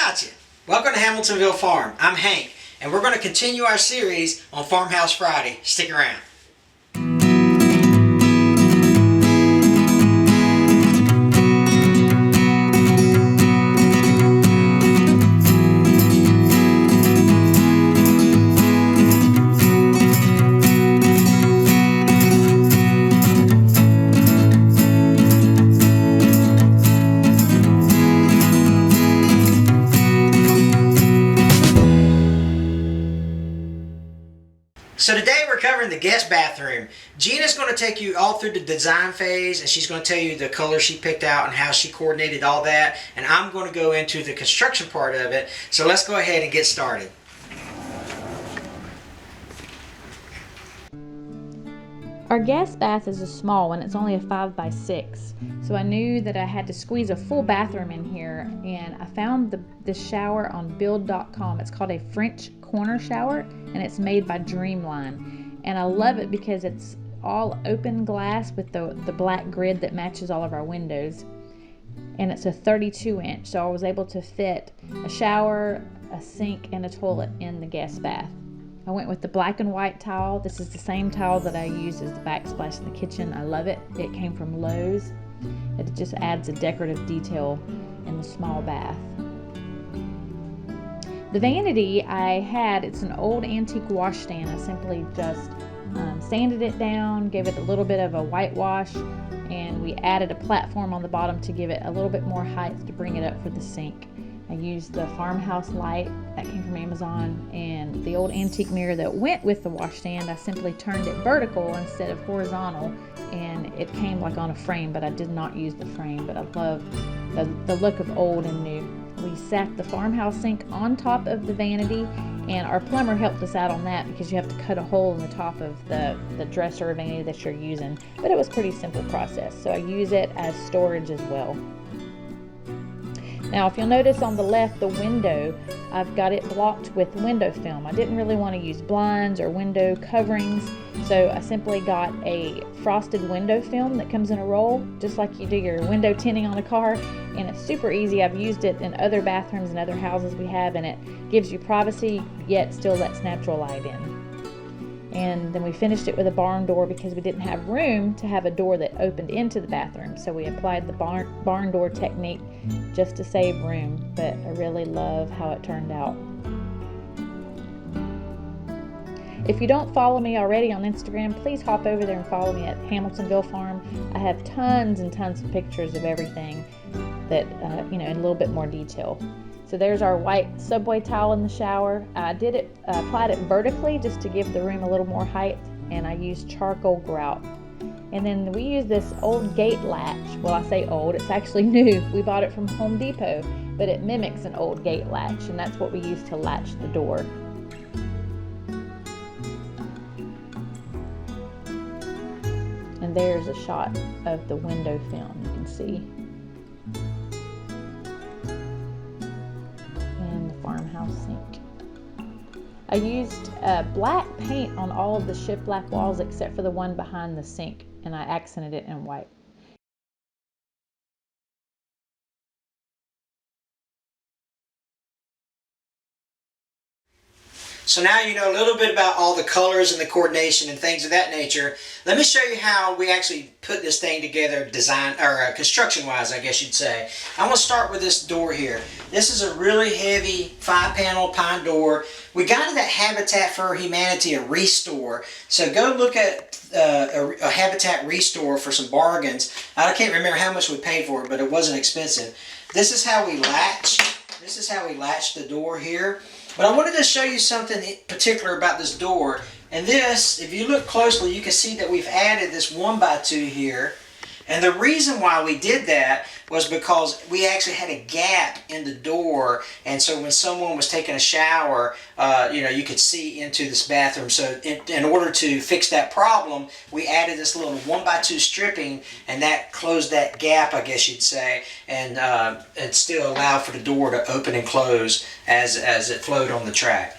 Gotcha! Welcome to Hamiltonville Farm. I'm Hank, and we're going to continue our series on Farmhouse Friday. Stick around. So today we're covering the guest bathroom. Gina's going to take you all through the design phase, and she's going to tell you the color she picked out and how she coordinated all that. And I'm going to go into the construction part of it. So let's go ahead and get started. Our guest bath is a small one. It's only a 5x6. So I knew that I had to squeeze a full bathroom in here, and I found the shower on build.com. It's called a French corner shower, and it's made by Dreamline. And I love it because it's all open glass with the black grid that matches all of our windows. And it's a 32 inch, so I was able to fit a shower, a sink, and a toilet in the guest bath. I went with the black and white tile. This is the same tile that I used as the backsplash in the kitchen. I love it. It came from Lowe's. It just adds a decorative detail in the small bath. The vanity I had, it's an old antique washstand. I simply just sanded it down, gave it a little bit of a whitewash, and we added a platform on the bottom to give it a little bit more height to bring it up for the sink. I used the Farmhouse light that came from Amazon, and the old antique mirror that went with the washstand, I simply turned it vertical instead of horizontal, and it came like on a frame, but I did not use the frame. But I love the look of old and new. We sat the Farmhouse sink on top of the vanity, and our plumber helped us out on that because you have to cut a hole in the top of the dresser or vanity that you're using. But it was a pretty simple process, so I use it as storage as well. Now, if you'll notice on the left, the window, I've got it blocked with window film. I didn't really want to use blinds or window coverings, so I simply got a frosted window film that comes in a roll, just like you do your window tinting on a car, and it's super easy. I've used it in other bathrooms and other houses we have, and it gives you privacy, yet still lets natural light in. And then we finished it with a barn door because we didn't have room to have a door that opened into the bathroom. So we applied the barn door technique just to save room, but I really love how it turned out. If you don't follow me already on Instagram, please hop over there and follow me at Hamiltonville Farm. I have tons and tons of pictures of everything that, in a little bit more detail. So there's our white subway tile in the shower. I applied it vertically just to give the room a little more height, and I used charcoal grout. And then we use this old gate latch. Well, I say old, it's actually new. We bought it from Home Depot, but it mimics an old gate latch, and that's what we use to latch the door. And there's a shot of the window film, you can see. Farmhouse sink. I used black paint on all of the shiplap walls except for the one behind the sink, and I accented it in white. So now you know a little bit about all the colors and the coordination and things of that nature. Let me show you how we actually put this thing together, construction-wise, I guess you'd say. I'm going to start with this door here. This is a really heavy 5-panel pine door. We got it at Habitat for Humanity, a Restore. So go look at a Habitat Restore for some bargains. I can't remember how much we paid for it, but it wasn't expensive. This is how we latch. This is how we latch the door here. But I wanted to show you something particular about this door. And this, if you look closely, you can see that we've added this 1x2 here. And the reason why we did that was because we actually had a gap in the door, and so when someone was taking a shower, you could see into this bathroom. So in order to fix that problem, we added this little 1x2 stripping, and that closed that gap, I guess you'd say, and still allowed for the door to open and close as it flowed on the track.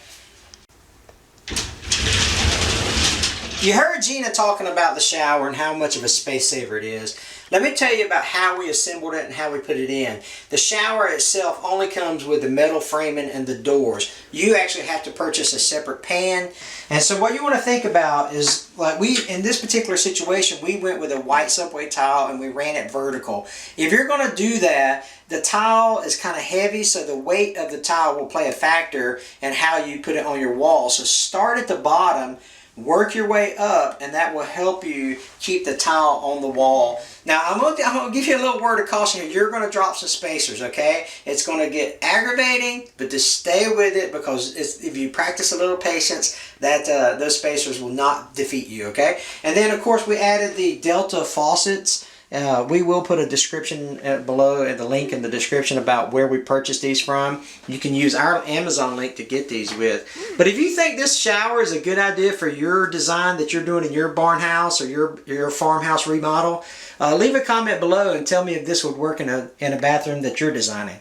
You heard Gina talking about the shower and how much of a space saver it is. Let me tell you about how we assembled it and how we put it in. The shower itself only comes with the metal framing and the doors. You actually have to purchase a separate pan. And so what you want to think about is, like in this particular situation, we went with a white subway tile and we ran it vertical. If you're going to do that, the tile is kind of heavy, so the weight of the tile will play a factor in how you put it on your wall. So start at the bottom, work your way up, and that will help you keep the tile on the wall. Now, I'm going to give you a little word of caution here. You're going to drop some spacers, okay? It's going to get aggravating, but just stay with it, because if you practice a little patience, that those spacers will not defeat you, okay? And then, of course, we added the Delta faucets. We will put a description below, the link in the description about where we purchased these from. You can use our Amazon link to get these with. But if you think this shower is a good idea for your design that you're doing in your barn house or your farmhouse remodel, leave a comment below and tell me if this would work in a bathroom that you're designing.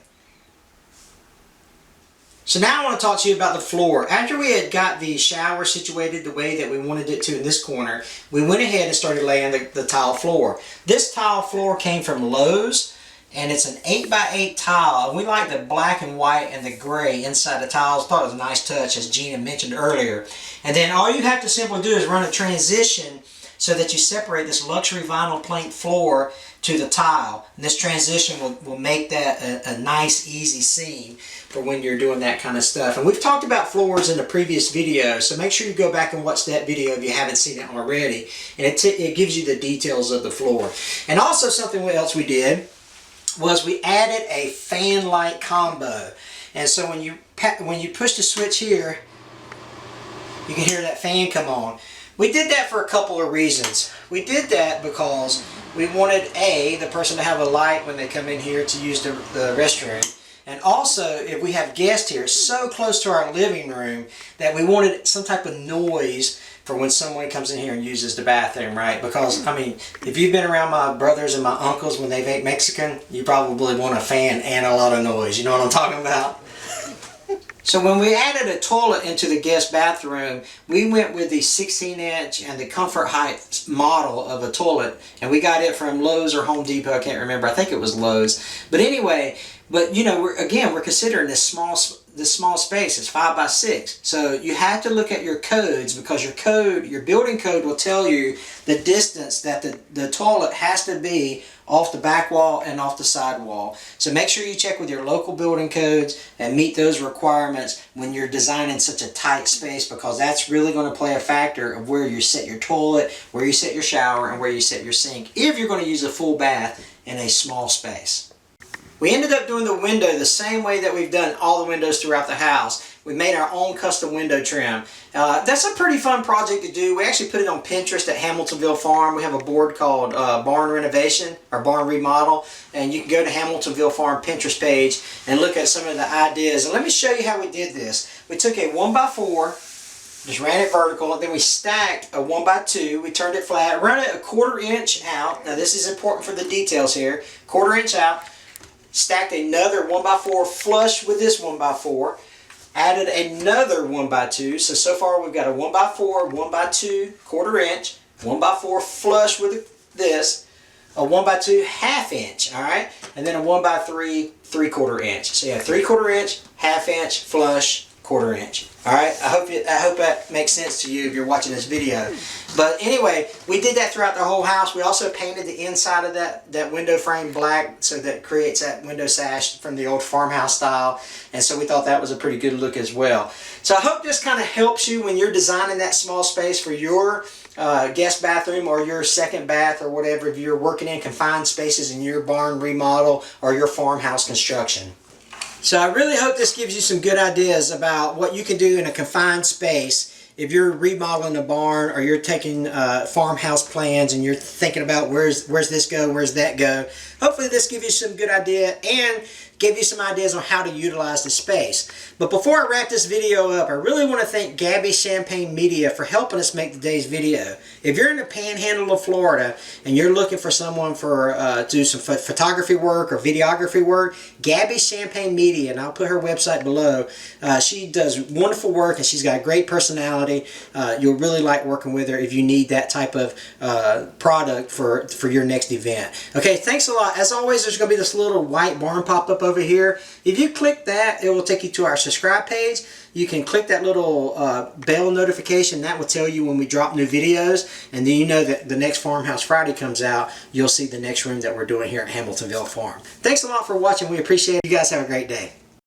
So now I want to talk to you about the floor. After we had got the shower situated the way that we wanted it to in this corner, we went ahead and started laying the tile floor. This tile floor came from Lowe's, and it's an 8x8 tile. We like the black and white and the gray inside the tiles. Thought it was a nice touch, as Gina mentioned earlier. And then all you have to simply do is run a transition so that you separate this luxury vinyl plank floor to the tile. And this transition will make that a nice, easy seam for when you're doing that kind of stuff. And we've talked about floors in the previous video, so make sure you go back and watch that video if you haven't seen it already. And it gives you the details of the floor. And also something else we did was we added a fan light combo. And so when you push the switch here, you can hear that fan come on. We did that for a couple of reasons. We did that because we wanted the person to have a light when they come in here to use the restroom. And also, if we have guests here, so close to our living room that we wanted some type of noise for when someone comes in here and uses the bathroom, right? Because, I mean, if you've been around my brothers and my uncles when they've ate Mexican, you probably want a fan and a lot of noise. You know what I'm talking about? So when we added a toilet into the guest bathroom, we went with the 16-inch and the Comfort Height model of a toilet. And we got it from Lowe's or Home Depot, I can't remember. I think it was Lowe's. But anyway, you know, we're considering this small space. It's 5x6. So you have to look at your codes, because your building code will tell you the distance that the toilet has to be off the back wall and off the side wall. So make sure you check with your local building codes and meet those requirements when you're designing such a tight space, because that's really going to play a factor of where you set your toilet, where you set your shower, and where you set your sink, if you're going to use a full bath in a small space. We ended up doing the window the same way that we've done all the windows throughout the house. We made our own custom window trim. That's a pretty fun project to do. We actually put it on Pinterest at Hamiltonville Farm. We have a board called Barn Renovation or Barn Remodel, and you can go to Hamiltonville Farm Pinterest page and look at some of the ideas. And let me show you how we did this. We took a 1x4, just ran it vertical, and then we stacked a 1x2. We turned it flat, run it a 1/4 inch out. Now this is important for the details here. 1/4 inch out. Stacked another 1x4 flush with this 1x4. Added another 1x2. So far we've got a 1x4, 1x2, 1/4 inch, 1x4 flush with this, a 1x2 1/2 inch, alright? And then a 1x3 3/4 inch. So you have 3/4 inch, 1/2 inch, flush, 1/4 inch. Alright, I hope that makes sense to you if you're watching this video. But anyway, we did that throughout the whole house. We also painted the inside of that window frame black, so that creates that window sash from the old farmhouse style. And so we thought that was a pretty good look as well. So I hope this kind of helps you when you're designing that small space for your guest bathroom or your second bath or whatever, if you're working in confined spaces in your barn remodel or your farmhouse construction. So I really hope this gives you some good ideas about what you can do in a confined space if you're remodeling a barn, or you're taking farmhouse plans and you're thinking about where's this go, where's that go. Hopefully this gives you some good idea and gave you some ideas on how to utilize the space. But before I wrap this video up, I really want to thank Gabby Champagne Media for helping us make today's video. If you're in the panhandle of Florida and you're looking for someone to do some photography work or videography work, Gabby Champagne Media, and I'll put her website below. She does wonderful work and she's got a great personality. You'll really like working with her if you need that type of product for your next event. Okay, thanks a lot. As always, there's going to be this little white barn pop up over here. If you click that, it will take you to our subscribe page. You can click that little bell notification. That will tell you when we drop new videos, and then you know that the next Farmhouse Friday comes out, you'll see the next room that we're doing here at Hamiltonville Farm. Thanks a lot for watching. We appreciate it. You guys have a great day.